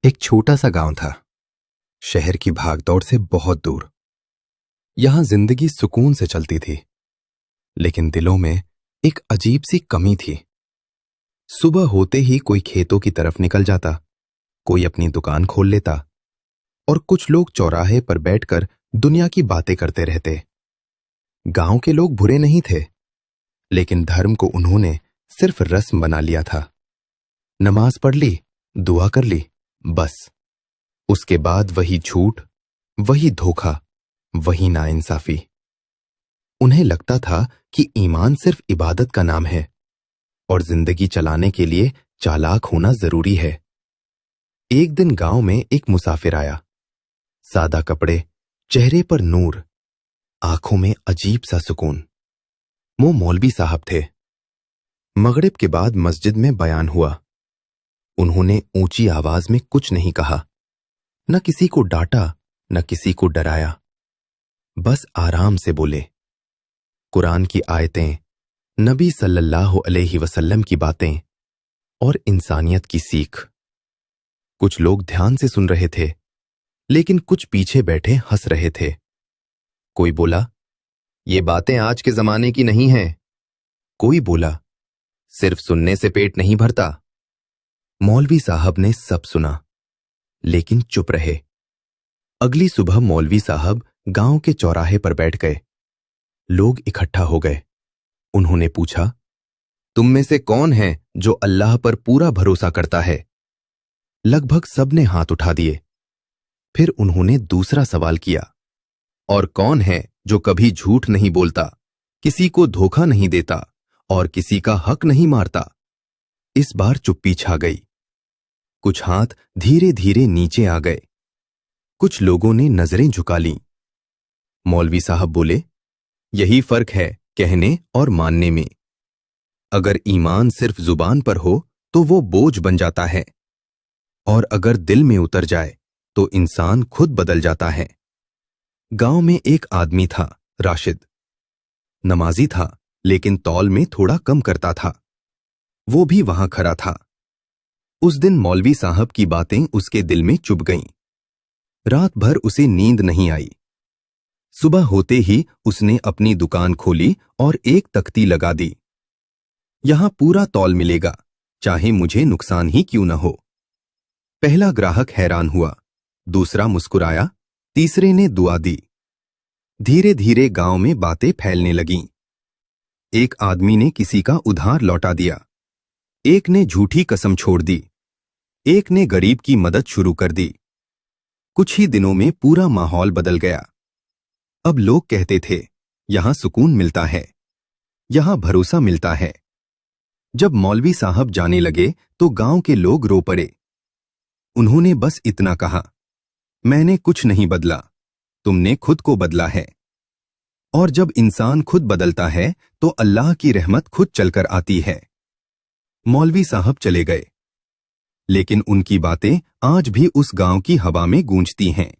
एक छोटा सा गांव था, शहर की भागदौड़ से बहुत दूर। यहां जिंदगी सुकून से चलती थी, लेकिन दिलों में एक अजीब सी कमी थी। सुबह होते ही कोई खेतों की तरफ निकल जाता, कोई अपनी दुकान खोल लेता और कुछ लोग चौराहे पर बैठकर दुनिया की बातें करते रहते। गांव के लोग बुरे नहीं थे, लेकिन धर्म को उन्होंने सिर्फ रस्म बना लिया था। नमाज पढ़ ली, दुआ कर ली, बस। उसके बाद वही झूठ, वही धोखा, वही नाइंसाफी। उन्हें लगता था कि ईमान सिर्फ इबादत का नाम है और जिंदगी चलाने के लिए चालाक होना जरूरी है। एक दिन गांव में एक मुसाफिर आया। सादा कपड़े, चेहरे पर नूर, आंखों में अजीब सा सुकून। वो मौलवी साहब थे। मगरिब के बाद मस्जिद में बयान हुआ। उन्होंने ऊंची आवाज में कुछ नहीं कहा, न किसी को डांटा, न किसी को डराया। बस आराम से बोले। कुरान की आयतें, नबी सल्लल्लाहु अलैहि वसल्लम की बातें और इंसानियत की सीख। कुछ लोग ध्यान से सुन रहे थे, लेकिन कुछ पीछे बैठे हंस रहे थे। कोई बोला, ये बातें आज के जमाने की नहीं हैं। कोई बोला, सिर्फ सुनने से पेट नहीं भरता। मौलवी साहब ने सब सुना, लेकिन चुप रहे। अगली सुबह मौलवी साहब गांव के चौराहे पर बैठ गए। लोग इकट्ठा हो गए। उन्होंने पूछा, तुम में से कौन है जो अल्लाह पर पूरा भरोसा करता है? लगभग सबने हाथ उठा दिए। फिर उन्होंने दूसरा सवाल किया, और कौन है जो कभी झूठ नहीं बोलता, किसी को धोखा नहीं देता और किसी का हक नहीं मारता? इस बार चुप्पी छा गई। कुछ हाथ धीरे धीरे नीचे आ गए। कुछ लोगों ने नजरें झुका लीं। मौलवी साहब बोले, यही फर्क है कहने और मानने में। अगर ईमान सिर्फ जुबान पर हो तो वो बोझ बन जाता है, और अगर दिल में उतर जाए तो इंसान खुद बदल जाता है। गांव में एक आदमी था, राशिद। नमाजी था, लेकिन तौल में थोड़ा कम करता था। वो भी वहां खड़ा था। उस दिन मौलवी साहब की बातें उसके दिल में चुभ गईं। रात भर उसे नींद नहीं आई। सुबह होते ही उसने अपनी दुकान खोली और एक तख्ती लगा दी, यहां पूरा तौल मिलेगा, चाहे मुझे नुकसान ही क्यों न हो। पहला ग्राहक हैरान हुआ, दूसरा मुस्कुराया, तीसरे ने दुआ दी। धीरे धीरे गांव में बातें फैलने लगीं। एक आदमी ने किसी का उधार लौटा दिया, एक ने झूठी कसम छोड़ दी, एक ने गरीब की मदद शुरू कर दी। कुछ ही दिनों में पूरा माहौल बदल गया। अब लोग कहते थे, यहां सुकून मिलता है, यहां भरोसा मिलता है। जब मौलवी साहब जाने लगे तो गांव के लोग रो पड़े। उन्होंने बस इतना कहा, मैंने कुछ नहीं बदला, तुमने खुद को बदला है। और जब इंसान खुद बदलता है तो अल्लाह की रहमत खुद चलकर आती है। मौलवी साहब चले गए, लेकिन उनकी बातें आज भी उस गांव की हवा में गूंजती हैं।